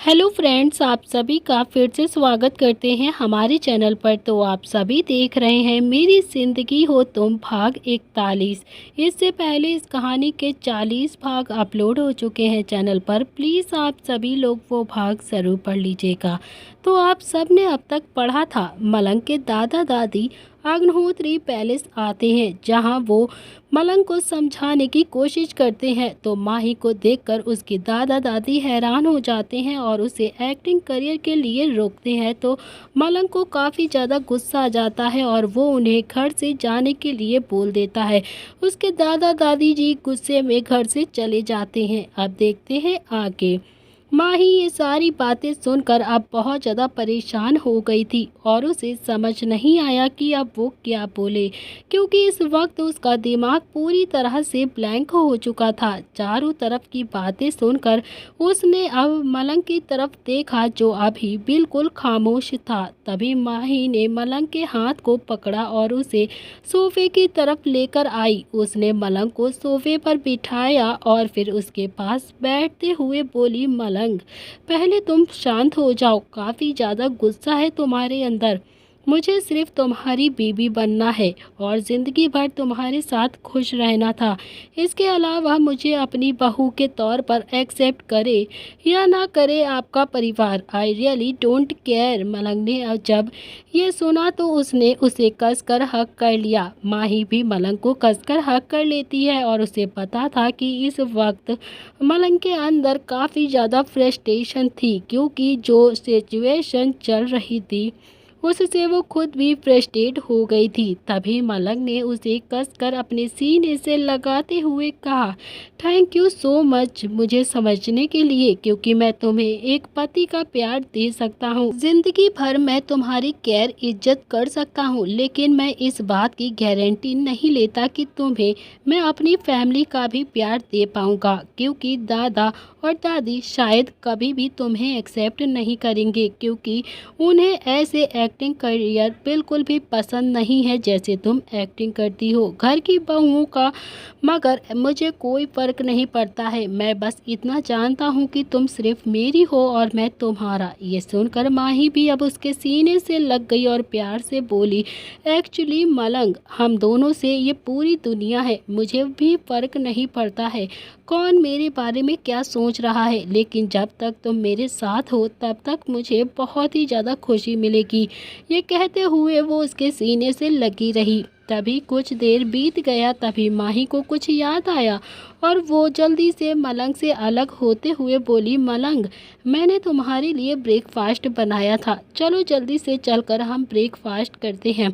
Hello friends, आप सभी का फिर से स्वागत करते हैं हमारे चैनल पर। तो आप सभी देख रहे हैं मेरी ज़िंदगी हो तुम भाग 41। इससे पहले इस कहानी के 40 भाग अपलोड हो चुके हैं चैनल पर। प्लीज़ आप सभी लोग वो भाग ज़रूर पढ़ लीजिएगा। तो आप सब ने अब तक पढ़ा था मलंग के दादा दादी अग्निहोत्री पैलेस आते हैं, जहां वो मलंग को समझाने की कोशिश करते हैं। तो माही को देखकर उसकी दादा दादी हैरान हो जाते हैं और उसे एक्टिंग करियर के लिए रोकते हैं। तो मलंग को काफ़ी ज़्यादा गुस्सा आ जाता है और वो उन्हें घर से जाने के लिए बोल देता है। उसके दादा दादी जी गुस्से में घर से चले जाते हैं। अब देखते हैं आगे। माही ये सारी बातें सुनकर अब बहुत ज़्यादा परेशान हो गई थी और उसे समझ नहीं आया कि अब वो क्या बोले, क्योंकि इस वक्त उसका दिमाग पूरी तरह से ब्लैंक हो चुका था। चारों तरफ की बातें सुनकर उसने अब मलंग की तरफ देखा, जो अभी बिल्कुल खामोश था। तभी माही ने मलंग के हाथ को पकड़ा और उसे सोफे की तरफ लेकर आई। उसने मलंग को सोफे पर बिठाया और फिर उसके पास बैठते हुए बोली, मलंग, पहले तुम शांत हो जाओ। काफ़ी ज़्यादा गुस्सा है तुम्हारे अंदर। मुझे सिर्फ तुम्हारी बीवी बनना है और ज़िंदगी भर तुम्हारे साथ खुश रहना था। इसके अलावा मुझे अपनी बहू के तौर पर एक्सेप्ट करे या ना करे आपका परिवार, आई रियली डोंट केयर। मलंग ने जब ये सुना तो उसने उसे कसकर हक कर लिया। माही भी मलंग को कसकर हक कर लेती है और उसे पता था कि इस वक्त मलंग के अंदर काफ़ी ज़्यादा फ्रस्ट्रेशन थी, क्योंकि जो सिचुएशन चल रही थी उससे वो खुद भी फ्रस्ट्रेट हो गई थी। तभी मलंग ने उसे कसकर अपने सीने से लगाते हुए कहा, थैंक यू सो मच मुझे समझने के लिए, क्योंकि मैं तुम्हें एक पति का प्यार दे सकता हूँ। जिंदगी भर मैं तुम्हारी केयर इज्जत कर सकता हूँ, लेकिन मैं इस बात की गारंटी नहीं लेता कि तुम्हें मैं अपनी फैमिली का भी प्यार दे पाऊँगा, क्योंकि दादा और दादी शायद कभी भी तुम्हें एक्सेप्ट नहीं करेंगे, क्योंकि उन्हें ऐसे एक्टिंग करियर बिल्कुल भी पसंद नहीं है जैसे तुम एक्टिंग करती हो घर की बहुओं का। मगर मुझे कोई फ़र्क नहीं पड़ता है, मैं बस इतना जानता हूँ कि तुम सिर्फ मेरी हो और मैं तुम्हारा। ये सुनकर माही भी अब उसके सीने से लग गई और प्यार से बोली, एक्चुअली मलंग, हम दोनों से ये पूरी दुनिया है। मुझे भी फ़र्क नहीं पड़ता है कौन मेरे बारे में क्या सोच रहा है, लेकिन जब तक तुम मेरे साथ हो तब तक मुझे बहुत ही ज़्यादा खुशी मिलेगी। ये कहते हुए वो उसके सीने से लगी रही। तभी कुछ देर बीत गया। तभी माही को कुछ याद आया और वो जल्दी से मलंग से अलग होते हुए बोली, मलंग, मैंने तुम्हारे लिए ब्रेकफास्ट बनाया था, चलो जल्दी से चलकर हम ब्रेकफास्ट करते हैं।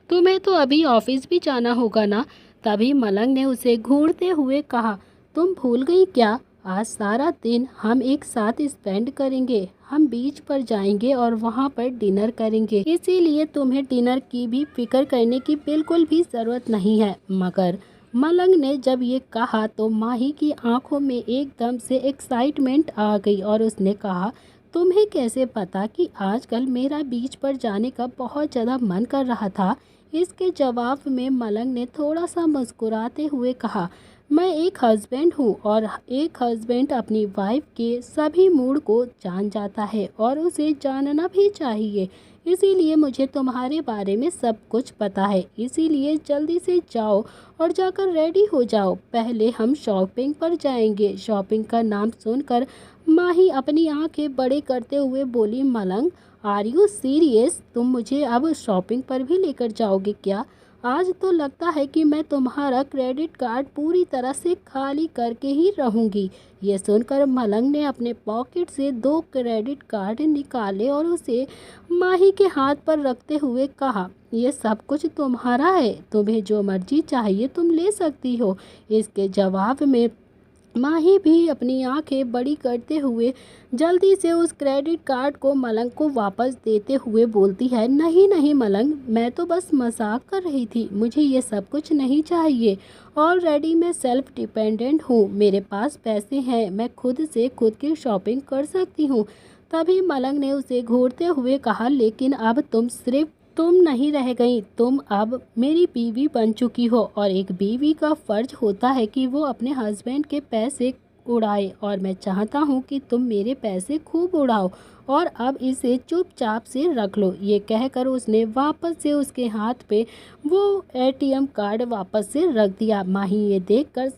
तुम्हें तो अभी ऑफिस भी जाना होगा ना। तभी मलंग ने उसे घूरते हुए कहा, तुम भूल गई क्या? आज सारा दिन हम एक साथ स्पेंड करेंगे। हम बीच पर जाएंगे और वहाँ पर डिनर करेंगे, इसीलिए तुम्हें डिनर की भी फिक्र करने की बिल्कुल भी ज़रूरत नहीं है। मगर मलंग ने जब ये कहा तो माही की आंखों में एकदम से एक्साइटमेंट आ गई और उसने कहा, तुम्हें कैसे पता कि आजकल मेरा बीच पर जाने का बहुत ज़्यादा मन कर रहा था? इसके जवाब में मलंग ने थोड़ा सा मुस्कुराते हुए कहा, मैं एक हस्बैंड हूँ और एक हस्बैंड अपनी वाइफ के सभी मूड को जान जाता है और उसे जानना भी चाहिए। इसीलिए मुझे तुम्हारे बारे में सब कुछ पता है। इसीलिए जल्दी से जाओ और जाकर रेडी हो जाओ। पहले हम शॉपिंग पर जाएंगे। शॉपिंग का नाम सुनकर माही अपनी आंखें बड़े करते हुए बोली, मलंग, आर यू सीरियस? तुम मुझे अब शॉपिंग पर भी लेकर जाओगे क्या? आज तो लगता है कि मैं तुम्हारा क्रेडिट कार्ड पूरी तरह से खाली करके ही रहूंगी। ये सुनकर मलंग ने अपने पॉकेट से 2 क्रेडिट कार्ड निकाले और उसे माही के हाथ पर रखते हुए कहा, ये सब कुछ तुम्हारा है, तुम्हें जो मर्जी चाहिए तुम ले सकती हो। इसके जवाब में माही भी अपनी आंखें बड़ी करते हुए जल्दी से उस क्रेडिट कार्ड को मलंग को वापस देते हुए बोलती है, नहीं नहीं मलंग, मैं तो बस मजाक कर रही थी, मुझे ये सब कुछ नहीं चाहिए। ऑलरेडी मैं सेल्फ डिपेंडेंट हूँ, मेरे पास पैसे हैं, मैं खुद से खुद की शॉपिंग कर सकती हूँ। तभी मलंग ने उसे घूरते हुए कहा, लेकिन अब तुम सिर्फ तुम नहीं रह गई, तुम अब मेरी बीवी बन चुकी हो और एक बीवी का फर्ज होता है कि वो अपने हस्बैंड के पैसे उड़ाए और मैं चाहता हूँ कि तुम मेरे पैसे खूब उड़ाओ और अब इसे चुपचाप से रख लो। ये कहकर उसने वापस से उसके हाथ पे वो एटीएम कार्ड वापस से रख दिया। माही ये देखकर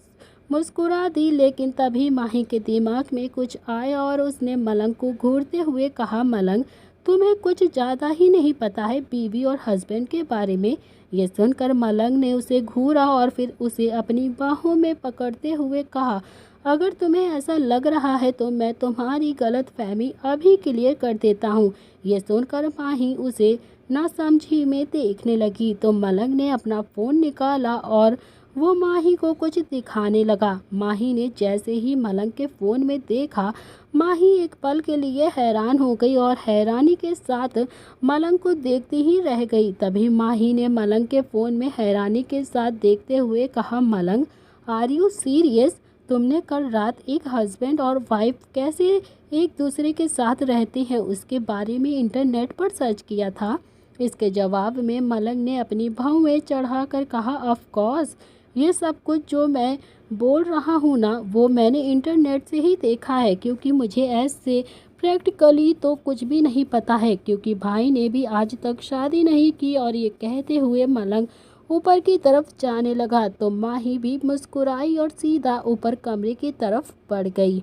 मुस्कुरा दी, लेकिन तभी माही के दिमाग में कुछ आया और उसने मलंग को घूरते हुए कहा, मलंग तुम्हें कुछ ज़्यादा ही नहीं पता है बीवी और हस्बैंड के बारे में। ये सुनकर मलंग ने उसे घूरा और फिर उसे अपनी बाहों में पकड़ते हुए कहा, अगर तुम्हें ऐसा लग रहा है तो मैं तुम्हारी गलत फहमी अभी क्लियर कर देता हूँ। ये सुनकर माही उसे नासमझी में देखने लगी तो मलंग ने अपना फ़ोन निकाला और वो माही को कुछ दिखाने लगा। माही ने जैसे ही मलंग के फ़ोन में देखा, माही एक पल के लिए हैरान हो गई और हैरानी के साथ मलंग को देखती ही रह गई। तभी माही ने मलंग के फ़ोन में हैरानी के साथ देखते हुए कहा, मलंग आर यू सीरियस? तुमने कल रात एक हस्बैंड और वाइफ कैसे एक दूसरे के साथ रहते हैं उसके बारे में इंटरनेट पर सर्च किया था? इसके जवाब में मलंग ने अपनी भौहें चढ़ाकर कहा, ऑफ कोर्स ये सब कुछ जो मैं बोल रहा हूँ ना वो मैंने इंटरनेट से ही देखा है, क्योंकि मुझे ऐसे प्रैक्टिकली तो कुछ भी नहीं पता है, क्योंकि भाई ने भी आज तक शादी नहीं की। और ये कहते हुए मलंग ऊपर की तरफ जाने लगा तो माही भी मुस्कुराई और सीधा ऊपर कमरे की तरफ बढ़ गई।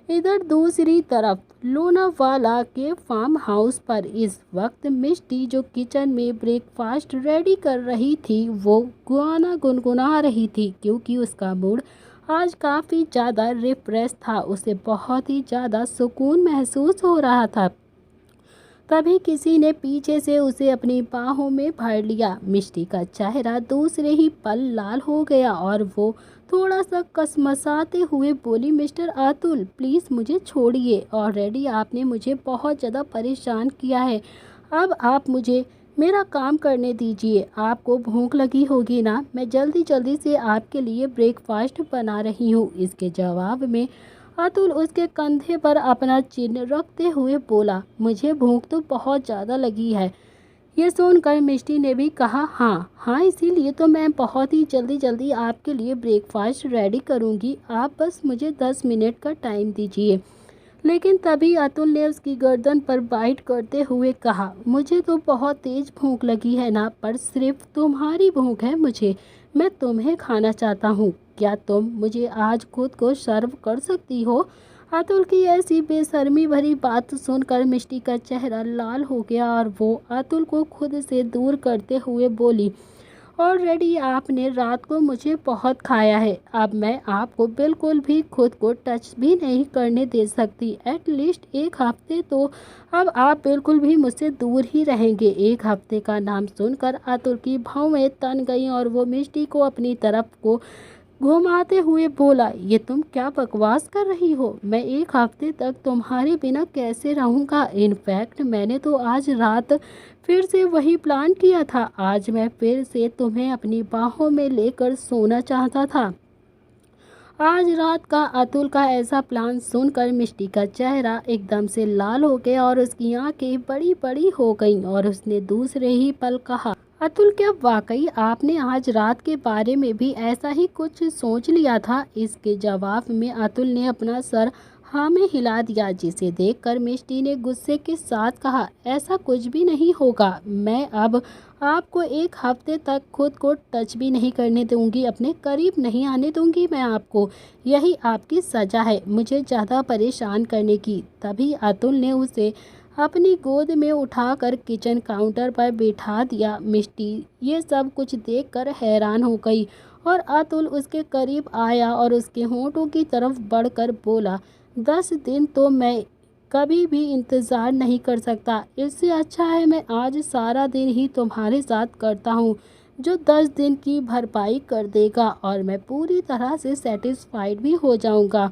इधर दूसरी तरफ लोनावाला के फार्म हाउस पर इस वक्त मिष्टी जो किचन में ब्रेकफास्ट रेडी कर रही थी वो गाना गुनगुना रही थी, क्योंकि उसका मूड आज काफ़ी ज़्यादा रिफ्रेश था। उसे बहुत ही ज़्यादा सुकून महसूस हो रहा था। तभी किसी ने पीछे से उसे अपनी बाहों में भर लिया। मिष्टी का चेहरा दूसरे ही पल लाल हो गया और वो थोड़ा सा कसमसाते हुए बोली, मिस्टर अतुल प्लीज़ मुझे छोड़िए, ऑलरेडी आपने मुझे बहुत ज़्यादा परेशान किया है। अब आप मुझे मेरा काम करने दीजिए। आपको भूख लगी होगी ना, मैं जल्दी जल्दी से आपके लिए ब्रेकफास्ट बना रही हूँ। इसके जवाब में अतुल उसके कंधे पर अपना चिन्ह रखते हुए बोला, मुझे भूख तो बहुत ज़्यादा लगी है। ये सुनकर मिष्टी ने भी कहा, हाँ इसीलिए तो मैं बहुत ही जल्दी आपके लिए ब्रेकफास्ट रेडी करूँगी, आप बस मुझे 10 मिनट का टाइम दीजिए। लेकिन तभी अतुल ने उसकी गर्दन पर बाइट करते हुए कहा, मुझे तो बहुत तेज़ भूख लगी है ना, पर सिर्फ तुम्हारी भूख है मुझे, मैं तुम्हें खाना चाहता हूँ। क्या तुम मुझे आज खुद को सर्व कर सकती हो? अतुल की ऐसी बेशर्मी भरी बात सुनकर मिष्टी का चेहरा लाल हो गया और वो अतुल को खुद से दूर करते हुए बोली, ऑलरेडी आपने रात को मुझे बहुत खाया है, अब मैं आपको बिल्कुल भी खुद को टच भी नहीं करने दे सकती। एटलीस्ट एक हफ्ते तो अब आप बिल्कुल भी मुझसे दूर ही रहेंगे। एक हफ्ते का नाम सुनकर अतुल की भौहें तन गईं और वो मिष्टी को अपनी तरफ को घुमाते हुए बोला, ये तुम क्या बकवास कर रही हो? मैं एक हफ्ते तक तुम्हारे बिना कैसे रहूँगा? इनफैक्ट मैंने तो आज रात फिर से वही प्लान किया था। आज मैं फिर से तुम्हें अपनी बाहों में लेकर सोना चाहता था। आज रात का अतुल का ऐसा प्लान सुनकर मिष्टी का चेहरा एकदम से लाल हो गया और उसकी आंखें बड़ी बड़ी हो गईं और उसने दूसरे ही पल कहा, अतुल क्या वाकई आपने आज रात के बारे में भी ऐसा ही कुछ सोच लिया था? इसके जवाब में अतुल ने अपना सर हाँ में हिला दिया, जिसे देखकर मिष्टी ने गुस्से के साथ कहा, ऐसा कुछ भी नहीं होगा। मैं अब आपको एक हफ्ते तक खुद को टच भी नहीं करने दूंगी, अपने करीब नहीं आने दूंगी मैं आपको। यही आपकी सज़ा है मुझे ज़्यादा परेशान करने की। तभी अतुल ने उसे अपनी गोद में उठाकर किचन काउंटर पर बिठा दिया। मिष्टी ये सब कुछ देखकर हैरान हो गई और अतुल उसके करीब आया और उसके होंठों की तरफ बढ़कर बोला, 10 दिन तो मैं कभी भी इंतज़ार नहीं कर सकता, इससे अच्छा है मैं आज सारा दिन ही तुम्हारे साथ करता हूँ, जो 10 दिन की भरपाई कर देगा और मैं पूरी तरह से सेटिस्फाइड भी हो जाऊँगा।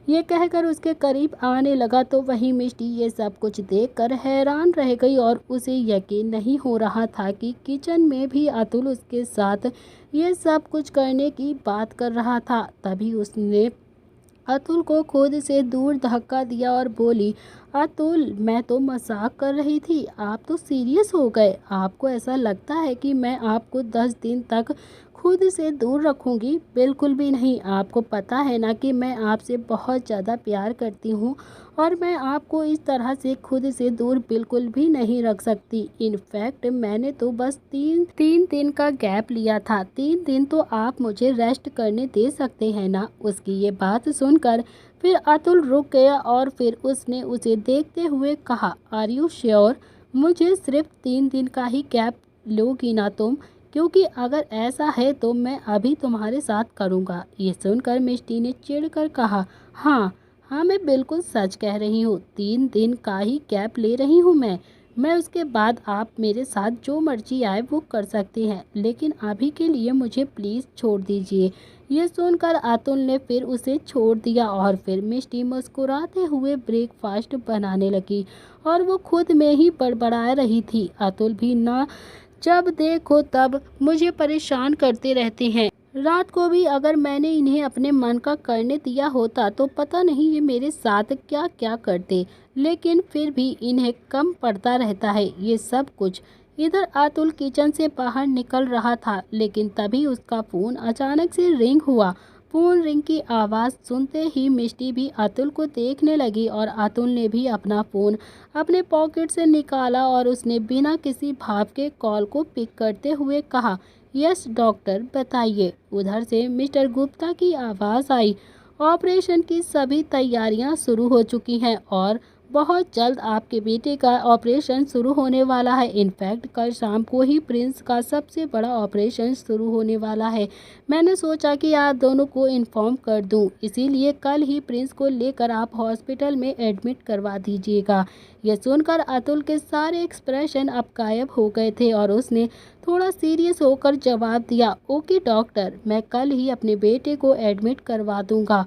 ये कहकर उसके करीब आने लगा तो वहीं मिष्टी ये सब कुछ देखकर हैरान रह गई और उसे यकीन नहीं हो रहा था कि किचन में भी अतुल उसके साथ ये सब कुछ करने की बात कर रहा था। तभी उसने अतुल को खुद से दूर धक्का दिया और बोली, अतुल मैं तो मजाक कर रही थी, आप तो सीरियस हो गए। आपको ऐसा लगता है कि मैं आपको 10 दिन तक खुद से दूर रखूंगी? बिल्कुल भी नहीं। आपको पता है ना कि मैं आपसे बहुत ज़्यादा प्यार करती हूँ और मैं आपको इस तरह से खुद से दूर बिल्कुल भी नहीं रख सकती। इनफैक्ट मैंने तो बस तीन तीन दिन का गैप लिया था। 3 दिन तो आप मुझे रेस्ट करने दे सकते हैं ना। उसकी ये बात सुनकर फिर अतुल रुक गया और फिर उसने उसे देखते हुए कहा, आर यू श्योर? मुझे सिर्फ 3 दिन का ही गैप लोगी ना तुम? क्योंकि अगर ऐसा है तो मैं अभी तुम्हारे साथ करूँगा। ये सुनकर मिष्टी ने चिढ़कर कहा, हाँ हाँ, मैं बिल्कुल सच कह रही हूँ। 3 दिन का ही गैप ले रही हूँ मैं उसके बाद आप मेरे साथ जो मर्जी आए वो कर सकते हैं, लेकिन अभी के लिए मुझे प्लीज़ छोड़ दीजिए। ये सुनकर अतुल ने फिर उसे छोड़ दिया और फिर मिष्टी मुस्कुराते हुए ब्रेकफास्ट बनाने लगी और वो खुद में ही बड़बड़ा रही थी, अतुल भी ना जब देखो तब मुझे परेशान करते रहते हैं। रात को भी अगर मैंने इन्हें अपने मन का करने दिया होता तो पता नहीं ये मेरे साथ क्या क्या करते, लेकिन फिर भी इन्हें कम पड़ता रहता है ये सब कुछ। इधर अतुल किचन से बाहर निकल रहा था, लेकिन तभी उसका फ़ोन अचानक से रिंग हुआ। फ़ोन रिंग की आवाज़ सुनते ही मिष्टी भी अतुल को देखने लगी और अतुल ने भी अपना फ़ोन अपने पॉकेट से निकाला और उसने बिना किसी भाव के कॉल को पिक करते हुए कहा, यस डॉक्टर, बताइए। उधर से मिस्टर गुप्ता की आवाज़ आई, ऑपरेशन की सभी तैयारियां शुरू हो चुकी हैं और बहुत जल्द आपके बेटे का ऑपरेशन शुरू होने वाला है। इनफैक्ट कल शाम को ही प्रिंस का सबसे बड़ा ऑपरेशन शुरू होने वाला है। मैंने सोचा कि आप दोनों को इन्फॉर्म कर दूं, इसीलिए कल ही प्रिंस को लेकर आप हॉस्पिटल में एडमिट करवा दीजिएगा। यह सुनकर अतुल के सारे एक्सप्रेशन अब गायब हो गए थे और उसने थोड़ा सीरियस होकर जवाब दिया, ओके डॉक्टर, मैं कल ही अपने बेटे को एडमिट करवा दूंगा।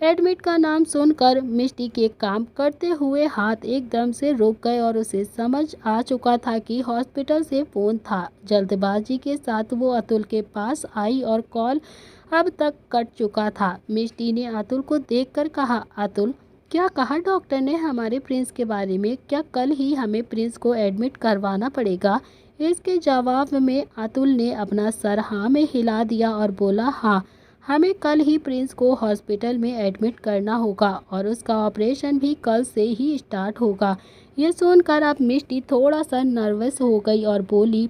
एडमिट का नाम सुनकर मिष्टी के काम करते हुए हाथ एकदम से रुक गए और उसे समझ आ चुका था कि हॉस्पिटल से फ़ोन था। जल्दबाजी के साथ वो अतुल के पास आई और कॉल अब तक कट चुका था। मिष्टी ने अतुल को देखकर कहा, अतुल, क्या कहा डॉक्टर ने हमारे प्रिंस के बारे में? क्या कल ही हमें प्रिंस को एडमिट करवाना पड़ेगा? इसके जवाब में अतुल ने अपना सर हाँ में हिला दिया और बोला, हाँ, हमें कल ही प्रिंस को हॉस्पिटल में एडमिट करना होगा और उसका ऑपरेशन भी कल से ही स्टार्ट होगा। ये सुनकर अब मिष्टी थोड़ा सा नर्वस हो गई और बोली,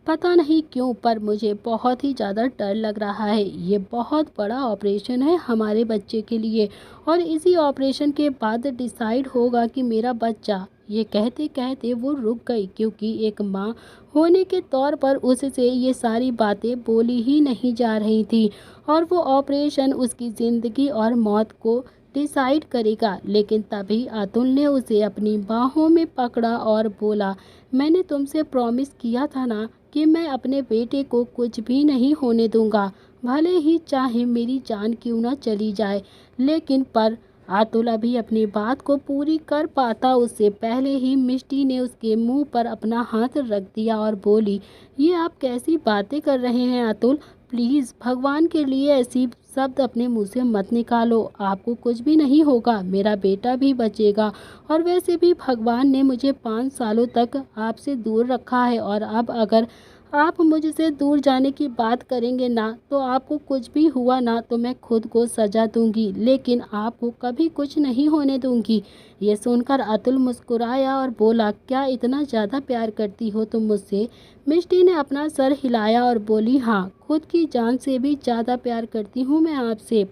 पता नहीं क्यों पर मुझे बहुत ही ज़्यादा डर लग रहा है। ये बहुत बड़ा ऑपरेशन है हमारे बच्चे के लिए और इसी ऑपरेशन के बाद डिसाइड होगा कि मेरा बच्चा। ये कहते कहते वो रुक गई क्योंकि एक माँ होने के तौर पर उससे ये सारी बातें बोली ही नहीं जा रही थी और वो ऑपरेशन उसकी ज़िंदगी और मौत को डिसाइड करेगा। लेकिन तभी अतुल ने उसे अपनी बाहों में पकड़ा और बोला, मैंने तुमसे प्रॉमिस किया था ना कि मैं अपने बेटे को कुछ भी नहीं होने दूंगा, भले ही चाहे मेरी जान क्यों ना चली जाए। लेकिन पर अतुल अभी अपनी बात को पूरी कर पाता उससे पहले ही मिष्टी ने उसके मुंह पर अपना हाथ रख दिया और बोली, ये आप कैसी बातें कर रहे हैं अतुल? प्लीज़ भगवान के लिए ऐसी शब्द अपने मुंह से मत निकालो। आपको कुछ भी नहीं होगा, मेरा बेटा भी बचेगा और वैसे भी भगवान ने मुझे 5 सालों तक आपसे दूर रखा है और अब अगर आप मुझसे दूर जाने की बात करेंगे ना तो आपको कुछ भी हुआ ना तो मैं खुद को सजा दूंगी, लेकिन आपको कभी कुछ नहीं होने दूंगी। ये सुनकर अतुल मुस्कुराया और बोला, क्या इतना ज़्यादा प्यार करती हो तुम मुझसे? मिष्टी ने अपना सर हिलाया और बोली, हाँ, खुद की जान से भी ज़्यादा प्यार करती हूँ मैं आपसे।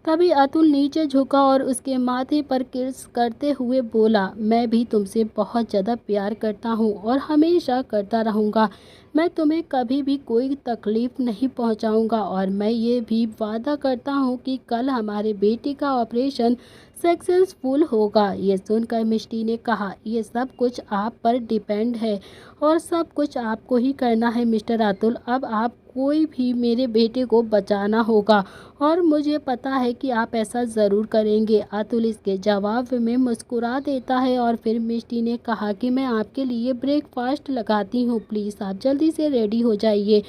तभी अतुल नीचे झुका और उसके माथे पर किस करते हुए बोला, मैं भी तुमसे बहुत ज़्यादा प्यार करता हूँ और हमेशा करता रहूँगा। मैं तुम्हें कभी भी कोई तकलीफ़ नहीं पहुँचाऊँगा और मैं ये भी वादा करता हूँ कि कल हमारे बेटे का ऑपरेशन सक्सेसफुल होगा। ये सुनकर मिष्टी ने कहा, ये सब कुछ आप पर डिपेंड है और सब कुछ आपको ही करना है मिस्टर अतुल। अब आप कोई भी मेरे बेटे को बचाना होगा और मुझे पता है कि आप ऐसा ज़रूर करेंगे। अतुल इसके जवाब में मुस्कुरा देता है और फिर मिष्टी ने कहा कि मैं आपके लिए ब्रेकफास्ट लगाती हूँ, प्लीज़ आप जल्दी से रेडी हो जाइए।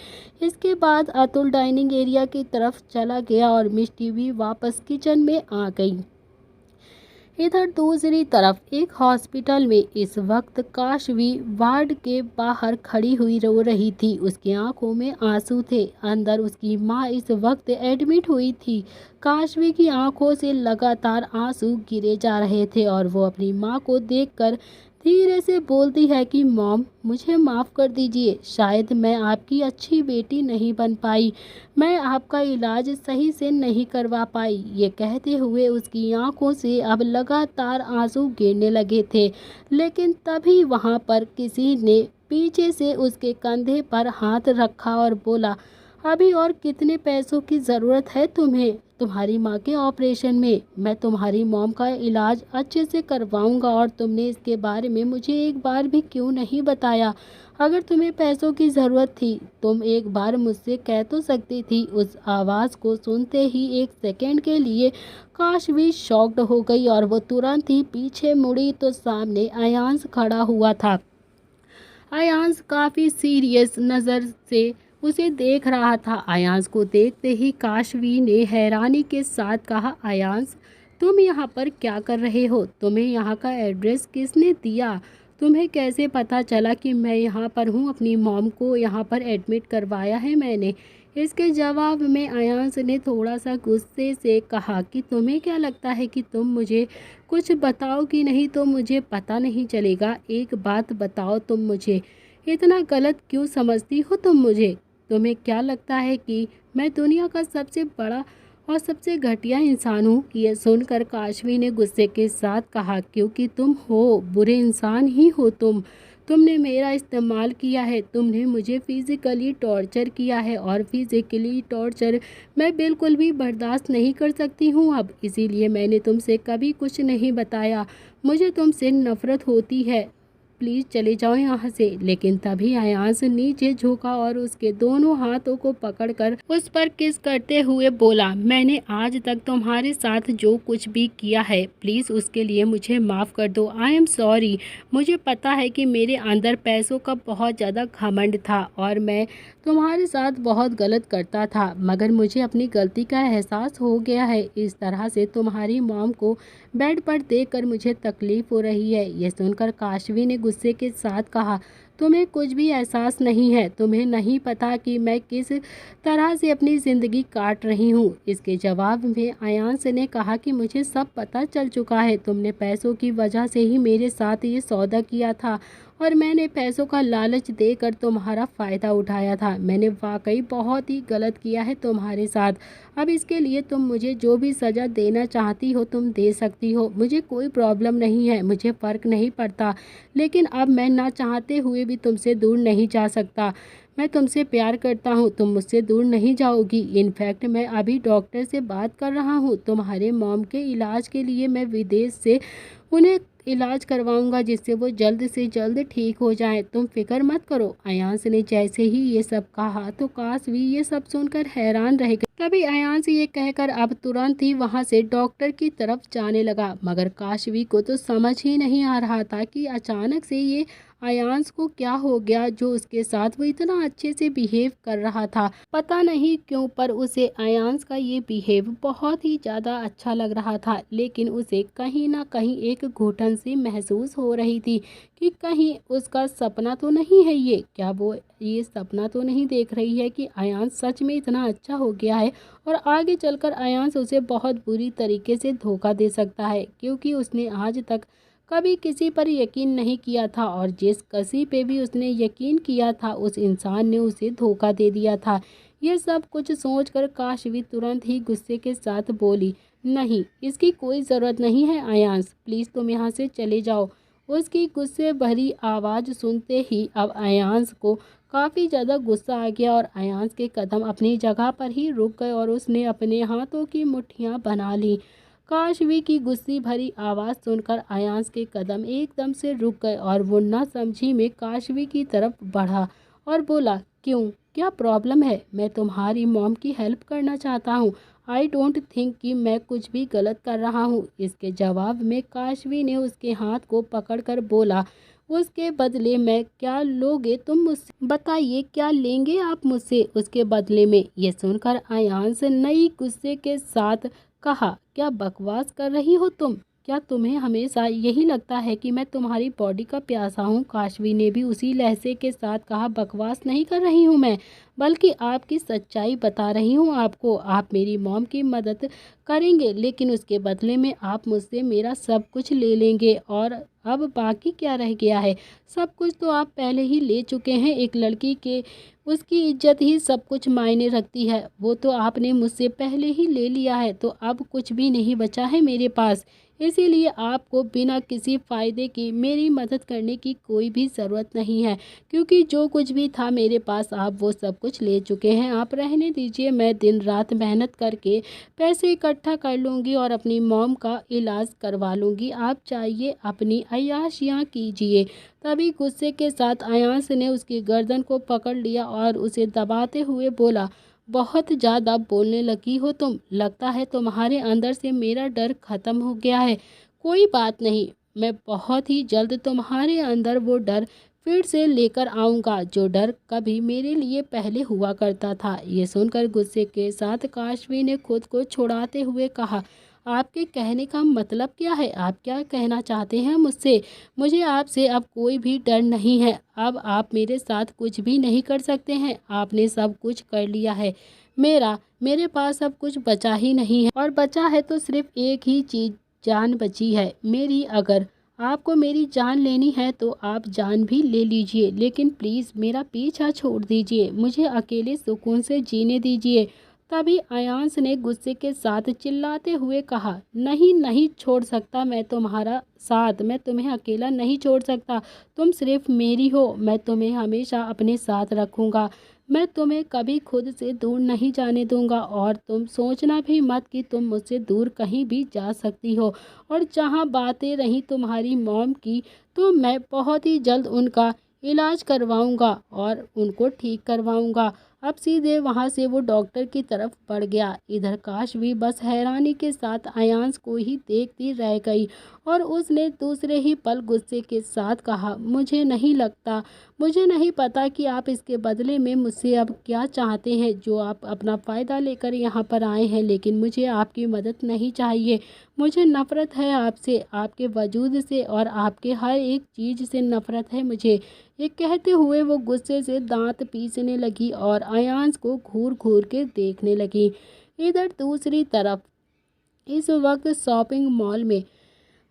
इसके बाद अतुल डाइनिंग एरिया की तरफ चला गया और मिष्टी भी वापस किचन में आ गई। इधर दूसरी तरफ एक हॉस्पिटल में इस वक्त काशवी वार्ड के बाहर खड़ी हुई रो रही थी। उसकी आंखों में आंसू थे। अंदर उसकी मां इस वक्त एडमिट हुई थी। काशवी की आंखों से लगातार आंसू गिरे जा रहे थे और वो अपनी मां को देखकर धीरे से बोलती है कि मॉम, मुझे माफ़ कर दीजिए। शायद मैं आपकी अच्छी बेटी नहीं बन पाई। मैं आपका इलाज सही से नहीं करवा पाई। ये कहते हुए उसकी आंखों से अब लगातार आंसू गिरने लगे थे। लेकिन तभी वहां पर किसी ने पीछे से उसके कंधे पर हाथ रखा और बोला, अभी और कितने पैसों की ज़रूरत है तुम्हें? तुम्हारी माँ के ऑपरेशन में मैं तुम्हारी मॉम का इलाज अच्छे से करवाऊंगा और तुमने इसके बारे में मुझे एक बार भी क्यों नहीं बताया? अगर तुम्हें पैसों की ज़रूरत थी तुम एक बार मुझसे कह तो सकती थी। उस आवाज़ को सुनते ही एक सेकंड के लिए काशवी शॉक्ड हो गई और वो तुरंत ही पीछे मुड़ी तो सामने अयांश खड़ा हुआ था। अयांश काफ़ी सीरियस नज़र से उसे देख रहा था। अयांश को देखते ही काशवी ने हैरानी के साथ कहा, अयांश, तुम यहाँ पर क्या कर रहे हो? तुम्हें यहाँ का एड्रेस किसने दिया? तुम्हें कैसे पता चला कि मैं यहाँ पर हूँ? अपनी मॉम को यहाँ पर एडमिट करवाया है मैंने। इसके जवाब में अयांश ने थोड़ा सा गुस्से से कहा कि तुम्हें क्या लगता है कि तुम मुझे कुछ बताओ कि नहीं तो मुझे पता नहीं चलेगा? एक बात बताओ, तुम मुझे इतना गलत क्यों समझती हो? तुम मुझे, तुम्हें क्या लगता है कि मैं दुनिया का सबसे बड़ा और सबसे घटिया इंसान हूँ? ये सुनकर काशवी ने गुस्से के साथ कहा, क्योंकि तुम हो, बुरे इंसान ही हो तुमने मेरा इस्तेमाल किया है। तुमने मुझे फिज़िकली टॉर्चर किया है और फिज़िकली टॉर्चर मैं बिल्कुल भी बर्दाश्त नहीं कर सकती हूँ अब। इसीलिए मैंने तुमसे कभी कुछ नहीं बताया। मुझे तुमसे नफ़रत होती है। प्लीज़ चले जाओ यहाँ से। लेकिन तभी अयांश नीचे झुका और उसके दोनों हाथों को पकड़कर उस पर किस करते हुए बोला, मैंने आज तक तुम्हारे साथ जो कुछ भी किया है प्लीज़ उसके लिए मुझे माफ़ कर दो। I am sorry. मुझे पता है कि मेरे अंदर पैसों का बहुत ज़्यादा घमंड था और मैं तुम्हारे साथ बहुत गलत करता था, मगर मुझे अपनी गलती का एहसास हो गया है। इस तरह से तुम्हारी मॉम को बेड पर देखकर मुझे तकलीफ़ हो रही है। यह सुनकर काशवी ने गुस्से के साथ कहा, तुम्हें कुछ भी एहसास नहीं है। तुम्हें नहीं पता कि मैं किस तरह से अपनी ज़िंदगी काट रही हूँ। इसके जवाब में अयांश ने कहा कि मुझे सब पता चल चुका है। तुमने पैसों की वजह से ही मेरे साथ ये सौदा किया था और मैंने पैसों का लालच देकर तुम्हारा फ़ायदा उठाया था। मैंने वाकई बहुत ही गलत किया है तुम्हारे साथ। अब इसके लिए तुम मुझे जो भी सज़ा देना चाहती हो तुम दे सकती हो। मुझे कोई प्रॉब्लम नहीं है, मुझे फ़र्क नहीं पड़ता। लेकिन अब मैं ना चाहते हुए भी तुमसे दूर नहीं जा सकता। मैं तुमसे प्यार करता हूँ, तुम मुझसे दूर नहीं जाओगी। इनफैक्ट मैं अभी डॉक्टर से बात कर रहा हूँ। तुम्हारे मॉम के इलाज के लिए मैं विदेश से उन्हें इलाज करवाऊंगा जिससे वो जल्द से जल्द ठीक हो जाएं। तुम फिक्र मत करो। अयांश ने जैसे ही ये सब कहा तो काशवी ये सब सुनकर हैरान रह गई। तभी अयांश ये कहकर अब तुरंत ही वहां से डॉक्टर की तरफ जाने लगा, मगर काशवी को तो समझ ही नहीं आ रहा था कि अचानक से ये अयांश को क्या हो गया जो उसके साथ वो इतना अच्छे से बिहेव कर रहा था। पता नहीं क्यों पर उसे अयांश का ये बिहेव बहुत ही ज़्यादा अच्छा लग रहा था। लेकिन उसे कहीं ना कहीं एक घुटन सी महसूस हो रही थी कि कहीं उसका सपना तो नहीं है ये। क्या वो ये सपना तो नहीं देख रही है कि अयांश सच में इतना अच्छा हो गया है और आगे चलकर अयांश उसे बहुत बुरी तरीके से धोखा दे सकता है, क्योंकि उसने आज तक कभी किसी पर यकीन नहीं किया था और जिस किसी पे भी उसने यकीन किया था उस इंसान ने उसे धोखा दे दिया था। ये सब कुछ सोचकर काशवी तुरंत ही गुस्से के साथ बोली, नहीं, इसकी कोई ज़रूरत नहीं है अयांश, प्लीज़ तुम यहाँ से चले जाओ। उसकी गुस्से भरी आवाज़ सुनते ही अब अयांश को काफ़ी ज़्यादा गुस्सा आ गया और अयांश के कदम अपनी जगह पर ही रुक गए और उसने अपने हाथों की मुट्ठियाँ बना ली। काशवी की गुस्से भरी आवाज़ सुनकर अयांश के कदम एकदम से रुक गए और वो न समझी में काशवी की तरफ बढ़ा और बोला, क्यों, क्या प्रॉब्लम है? मैं तुम्हारी मॉम की हेल्प करना चाहता हूँ। आई डोंट थिंक कि मैं कुछ भी गलत कर रहा हूँ। इसके जवाब में काशवी ने उसके हाथ को पकड़कर बोला, उसके बदले में क्या लोगे तुम मुझसे? बताइए, क्या लेंगे आप मुझसे उसके बदले में? ये सुनकर अयांश नई गुस्से के साथ कहा, क्या बकवास कर रही हो तुम? क्या तुम्हें हमेशा यही लगता है कि मैं तुम्हारी बॉडी का प्यासा हूँ? काशवी ने भी उसी लहजे के साथ कहा। बकवास नहीं कर रही हूँ मैं, बल्कि आपकी सच्चाई बता रही हूँ आपको। आप मेरी मॉम की मदद करेंगे, लेकिन उसके बदले में आप मुझसे मेरा सब कुछ ले लेंगे। और अब बाकी क्या रह गया है? सब कुछ तो आप पहले ही ले चुके हैं। एक लड़की के उसकी इज्जत ही सब कुछ मायने रखती है। वो तो आपने मुझसे पहले ही ले लिया है, तो अब कुछ भी नहीं बचा है मेरे पास। इसीलिए आपको बिना किसी फ़ायदे की मेरी मदद करने की कोई भी ज़रूरत नहीं है, क्योंकि जो कुछ भी था मेरे पास आप वो सब कुछ ले चुके हैं। आप रहने दीजिए, मैं दिन रात मेहनत करके पैसे इकट्ठा कर लूँगी और अपनी मॉम का इलाज करवा लूँगी। आप चाहिए अपनी अय्याशियाँ कीजिए। तभी गुस्से के साथ अयांश ने उसकी गर्दन को पकड़ लिया और उसे दबाते हुए बोला, बहुत ज़्यादा बोलने लगी हो तुम। लगता है तुम्हारे अंदर से मेरा डर ख़त्म हो गया है। कोई बात नहीं, मैं बहुत ही जल्द तुम्हारे अंदर वो डर फिर से लेकर आऊँगा, जो डर कभी मेरे लिए पहले हुआ करता था। ये सुनकर गुस्से के साथ काशवी ने खुद को छुड़ाते हुए कहा, आपके कहने का मतलब क्या है? आप क्या कहना चाहते हैं मुझसे? मुझे आपसे अब कोई भी डर नहीं है। अब आप मेरे साथ कुछ भी नहीं कर सकते हैं। आपने सब कुछ कर लिया है। मेरे पास अब कुछ बचा ही नहीं है, और बचा है तो सिर्फ एक ही चीज़, जान बची है मेरी। अगर आपको मेरी जान लेनी है तो आप जान भी ले लीजिए, लेकिन प्लीज़ मेरा पीछा छोड़ दीजिए। मुझे अकेले सुकून से जीने दीजिए। तभी अयांश ने गुस्से के साथ चिल्लाते हुए कहा, नहीं नहीं छोड़ सकता मैं तुम्हारा साथ। मैं तुम्हें अकेला नहीं छोड़ सकता। तुम सिर्फ मेरी हो। मैं तुम्हें हमेशा अपने साथ रखूँगा। मैं तुम्हें कभी खुद से दूर नहीं जाने दूंगा, और तुम सोचना भी मत कि तुम मुझसे दूर कहीं भी जा सकती हो। और जहाँ बातें रहीं तुम्हारी मॉम की, तो मैं बहुत ही जल्द उनका इलाज करवाऊंगा और उनको ठीक करवाऊंगा। अब सीधे वहाँ से वो डॉक्टर की तरफ बढ़ गया। इधर काश भी बस हैरानी के साथ अयांश को ही देखती रह गई, और उसने दूसरे ही पल गुस्से के साथ कहा, मुझे नहीं पता कि आप इसके बदले में मुझसे अब क्या चाहते हैं, जो आप अपना फ़ायदा लेकर यहाँ पर आए हैं, लेकिन मुझे आपकी मदद नहीं चाहिए। मुझे नफ़रत है आपसे, आपके वजूद से, और आपके हर एक चीज़ से नफ़रत है मुझे। ये कहते हुए वो गुस्से से दांत पीसने लगी और अयांश को घूर घूर के देखने लगी। इधर दूसरी तरफ इस वक्त शॉपिंग मॉल में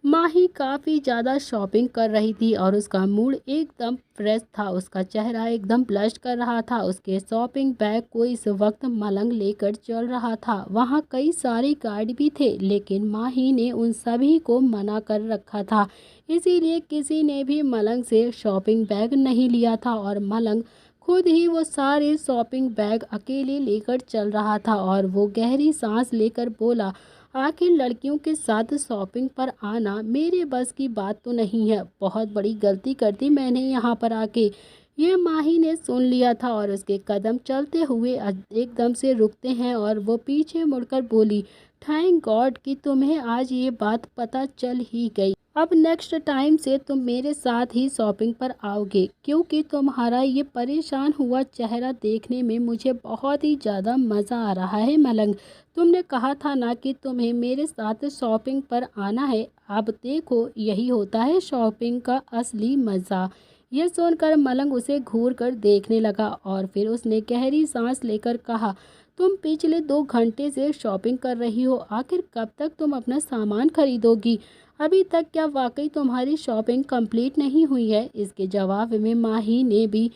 माही काफ़ी ज़्यादा शॉपिंग कर रही थी, और उसका मूड एकदम फ्रेश था। उसका चेहरा एकदम ब्लश कर रहा था। उसके शॉपिंग बैग को इस वक्त मलंग लेकर चल रहा था। वहाँ कई सारे गार्ड भी थे, लेकिन माही ने उन सभी को मना कर रखा था। इसीलिए किसी ने भी मलंग से शॉपिंग बैग नहीं लिया था, और मलंग खुद ही वो सारे शॉपिंग बैग अकेले लेकर चल रहा था। और वो गहरी सांस लेकर बोला, आखिर लड़कियों के साथ शॉपिंग पर आना मेरे बस की बात तो नहीं है। बहुत बड़ी गलती कर दी मैंने यहाँ पर आके। ये माही ने सुन लिया था, और उसके कदम चलते हुए एकदम से रुकते हैं, और वो पीछे मुड़कर बोली, थैंक गॉड कि तुम्हें आज ये बात पता चल ही गई। अब नेक्स्ट टाइम से तुम मेरे साथ ही शॉपिंग पर आओगे, क्योंकि तुम्हारा ये परेशान हुआ चेहरा देखने में मुझे बहुत ही ज़्यादा मज़ा आ रहा है मलंग। तुमने कहा था ना कि तुम्हें मेरे साथ शॉपिंग पर आना है। अब देखो, यही होता है शॉपिंग का असली मज़ा। यह सुनकर मलंग उसे घूर कर देखने लगा, और फिर उसने गहरी सांस लेकर कहा, तुम पिछले 2 घंटे से शॉपिंग कर रही हो। आखिर कब तक तुम अपना सामान खरीदोगी? अभी तक क्या वाकई तुम्हारी शॉपिंग कंप्लीट नहीं हुई है? इसके जवाब में माही ने भी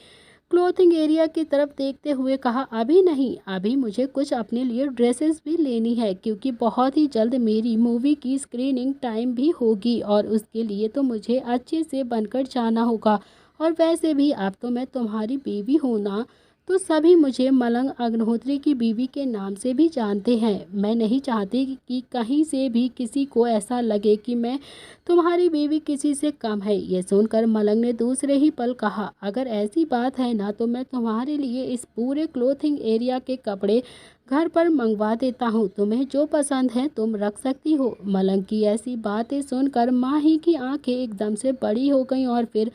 क्लोथिंग एरिया की तरफ देखते हुए कहा, अभी नहीं, अभी मुझे कुछ अपने लिए ड्रेसेस भी लेनी है, क्योंकि बहुत ही जल्द मेरी मूवी की स्क्रीनिंग टाइम भी होगी, और उसके लिए तो मुझे अच्छे से बनकर जाना होगा। और वैसे भी अब तो मैं तुम्हारी बीवी हूँ ना, तो सभी मुझे मलंग अग्निहोत्री की बीवी के नाम से भी जानते हैं। मैं नहीं चाहती कि कहीं से भी किसी को ऐसा लगे कि मैं तुम्हारी बीवी किसी से कम है। ये सुनकर मलंग ने दूसरे ही पल कहा, अगर ऐसी बात है ना, तो मैं तुम्हारे लिए इस पूरे क्लोथिंग एरिया के कपड़े घर पर मंगवा देता हूँ। तुम्हें जो पसंद है तुम रख सकती हो। मलंग की ऐसी बातें सुनकर माही की आंखें एकदम से बड़ी हो गईं, और फिर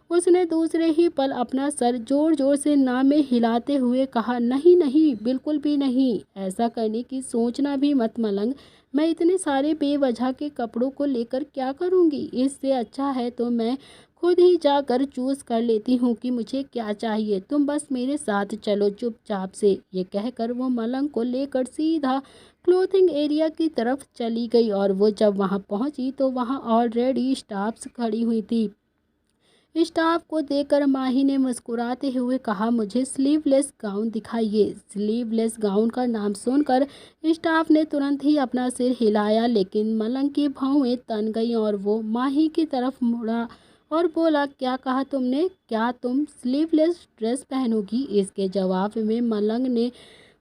उसने दूसरे ही पल अपना सर जोर जोर से ना में हिलाते हुए कहा, नहीं नहीं, बिल्कुल भी नहीं, ऐसा करने की सोचना भी मत मलंग। मैं इतने सारे बेवजह के कपड़ों को लेकर क्या करूँगी? इससे अच्छा है तो मैं खुद ही जाकर चूज़ कर लेती हूँ कि मुझे क्या चाहिए। तुम बस मेरे साथ चलो चुपचाप से। ये कहकर वो मलंग को लेकर सीधा क्लोथिंग एरिया की तरफ चली गई और वो जब वहाँ पहुँची तो वहाँ ऑलरेडी स्टाफ्स खड़ी हुई थी। स्टाफ को देखकर माही ने मुस्कुराते हुए कहा, मुझे स्लीवलेस गाउन दिखाइए। स्लीवलेस गाउन का नाम सुनकर स्टाफ ने तुरंत ही अपना सिर हिलाया, लेकिन मलंग की भौहें तन गईं और वो माही की तरफ मुड़ा और बोला, क्या कहा तुमने? क्या तुम स्लीवलेस ड्रेस पहनोगी? इसके जवाब में मलंग ने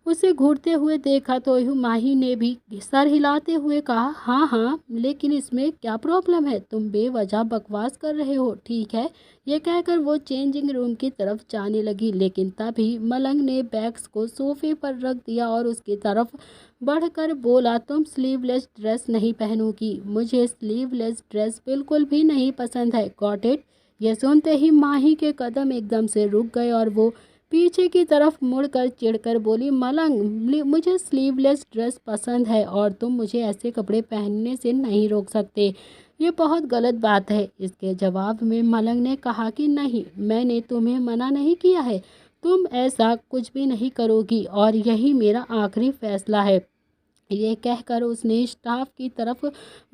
उसे घूरते हुए देखा तो माही ने भी सर हिलाते हुए कहा, हाँ हाँ, लेकिन इसमें क्या प्रॉब्लम है? तुम बेवजह बकवास कर रहे हो, ठीक है? ये कहकर वो चेंजिंग रूम की तरफ जाने लगी, लेकिन तभी मलंग ने बैग्स को सोफे पर रख दिया और उसकी तरफ बढ़कर बोला, तुम स्लीवलेस ड्रेस नहीं पहनोगी। मुझे स्लीवलेस ड्रेस बिल्कुल भी नहीं पसंद है, गॉट इट? ये सुनते ही माही के कदम एकदम से रुक गए और वो पीछे की तरफ मुड़कर चिढ़कर बोली, मलंग, मुझे स्लीवलेस ड्रेस पसंद है और तुम मुझे ऐसे कपड़े पहनने से नहीं रोक सकते। ये बहुत गलत बात है। इसके जवाब में मलंग ने कहा कि नहीं, मैंने तुम्हें मना नहीं किया है। तुम ऐसा कुछ भी नहीं करोगी और यही मेरा आखिरी फैसला है। ये कहकर उसने स्टाफ की तरफ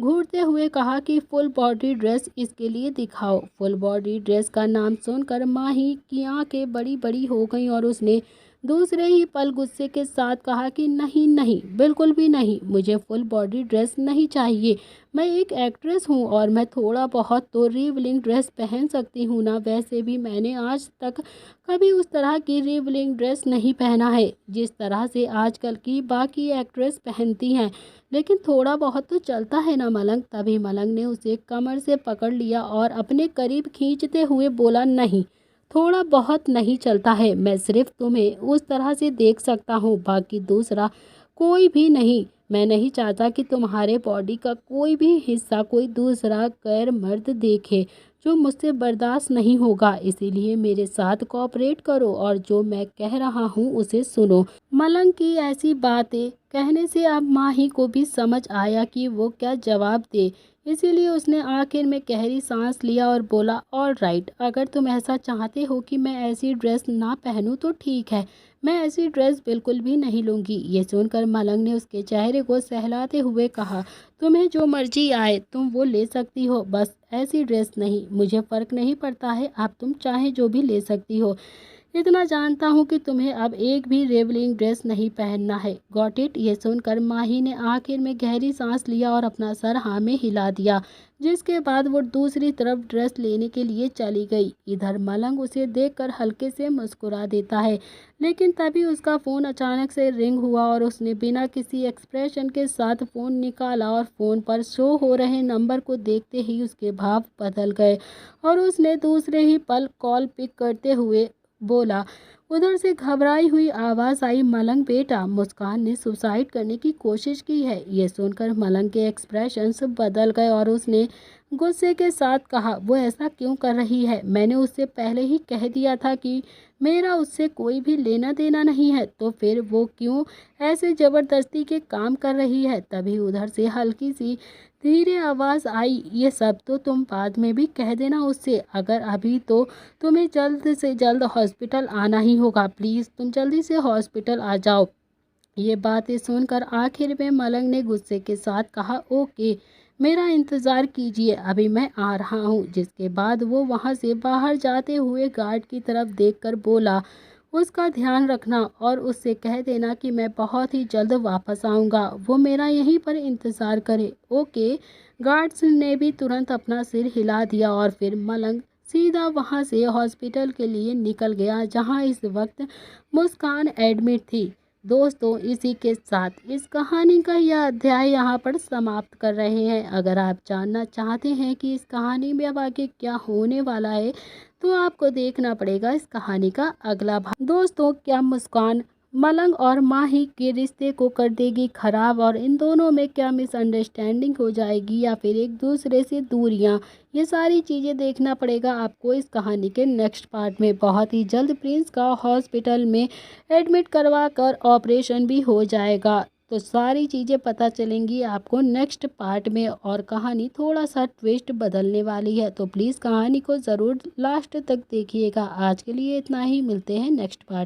घूरते हुए कहा कि फुल बॉडी ड्रेस इसके लिए दिखाओ। फुल बॉडी ड्रेस का नाम सुनकर माही की आंखें बड़ी बड़ी हो गईं और उसने दूसरे ही पल गुस्से के साथ कहा कि नहीं नहीं, बिल्कुल भी नहीं, मुझे फुल बॉडी ड्रेस नहीं चाहिए। मैं एक एक्ट्रेस हूँ और मैं थोड़ा बहुत तो रिवलिंग ड्रेस पहन सकती हूँ ना। वैसे भी मैंने आज तक कभी उस तरह की रिवलिंग ड्रेस नहीं पहना है जिस तरह से आजकल की बाकी एक्ट्रेस पहनती हैं, लेकिन थोड़ा बहुत तो चलता है ना मलंग। तभी मलंग ने उसे कमर से पकड़ लिया और अपने करीब खींचते हुए बोला, नहीं, थोड़ा बहुत नहीं चलता है। मैं सिर्फ तुम्हें उस तरह से देख सकता हूँ, बाकी दूसरा कोई भी नहीं। मैं नहीं चाहता कि तुम्हारे बॉडी का कोई भी हिस्सा कोई दूसरा गैर मर्द देखे, जो मुझसे बर्दाश्त नहीं होगा। इसीलिए मेरे साथ कोऑपरेट करो और जो मैं कह रहा हूँ उसे सुनो। मलंग की ऐसी बातें कहने से अब माही को भी समझ आया कि वो क्या जवाब दे। इसीलिए उसने आखिर में गहरी सांस लिया और बोला, ऑल राइट, अगर तुम ऐसा चाहते हो कि मैं ऐसी ड्रेस ना पहनूं तो ठीक है, मैं ऐसी ड्रेस बिल्कुल भी नहीं लूँगी। ये सुनकर मलंग ने उसके चेहरे को सहलाते हुए कहा, तुम्हें जो मर्जी आए तुम वो ले सकती हो, बस ऐसी ड्रेस नहीं। मुझे फ़र्क नहीं पड़ता है, अब तुम चाहे जो भी ले सकती हो। इतना जानता हूँ कि तुम्हें अब एक भी रेवलिंग ड्रेस नहीं पहनना है, गॉट इट? ये सुनकर माही ने आखिर में गहरी सांस लिया और अपना सर हाँ में हिला दिया, जिसके बाद वो दूसरी तरफ ड्रेस लेने के लिए चली गई। इधर मलंग उसे देखकर हल्के से मुस्कुरा देता है, लेकिन तभी उसका फ़ोन अचानक से रिंग हुआ और उसने बिना किसी एक्सप्रेशन के साथ फ़ोन निकाला और फ़ोन पर शो हो रहे नंबर को देखते ही उसके भाव बदल गए और उसने दूसरे ही पल कॉल पिक करते हुए बोला। उधर से घबराई हुई आवाज़ आई, मलंग बेटा, मुस्कान ने सुसाइड करने की कोशिश की है। ये सुनकर मलंग के एक्सप्रेशंस बदल गए और उसने गुस्से के साथ कहा, वो ऐसा क्यों कर रही है? मैंने उससे पहले ही कह दिया था कि मेरा उससे कोई भी लेना देना नहीं है, तो फिर वो क्यों ऐसे ज़बरदस्ती के काम कर रही है? तभी उधर से हल्की सी धीरे आवाज़ आई, ये सब तो तुम बाद में भी कह देना उससे, अगर अभी तो तुम्हें जल्द से जल्द हॉस्पिटल आना ही होगा। प्लीज़ तुम जल्दी से हॉस्पिटल आ जाओ। ये बातें सुनकर आखिर में मलंग ने गुस्से के साथ कहा, ओके, मेरा इंतज़ार कीजिए, अभी मैं आ रहा हूँ। जिसके बाद वो वहाँ से बाहर जाते हुए गार्ड की तरफ देखकर बोला, उसका ध्यान रखना और उससे कह देना कि मैं बहुत ही जल्द वापस आऊँगा, वो मेरा यहीं पर इंतज़ार करे, ओके? गार्ड्स ने भी तुरंत अपना सिर हिला दिया और फिर मलंग सीधा वहाँ से हॉस्पिटल के लिए निकल गया, जहाँ इस वक्त मुस्कान एडमिट थी। दोस्तों, इसी के साथ इस कहानी का यह अध्याय यहाँ पर समाप्त कर रहे हैं। अगर आप जानना चाहते हैं कि इस कहानी में अब आगे क्या होने वाला है, तो आपको देखना पड़ेगा इस कहानी का अगला भाग। दोस्तों, क्या मुस्कान मलंग और माही के रिश्ते को कर देगी खराब, और इन दोनों में क्या मिसअंडरस्टैंडिंग हो जाएगी या फिर एक दूसरे से दूरियां, ये सारी चीज़ें देखना पड़ेगा आपको इस कहानी के नेक्स्ट पार्ट में। बहुत ही जल्द प्रिंस का हॉस्पिटल में एडमिट करवा कर ऑपरेशन भी हो जाएगा। तो सारी चीज़ें पता चलेंगी आपको नेक्स्ट पार्ट में, और कहानी थोड़ा सा ट्विस्ट बदलने वाली है। तो प्लीज़ कहानी को ज़रूर लास्ट तक देखिएगा। आज के लिए इतना ही, मिलते हैं नेक्स्ट पार्ट।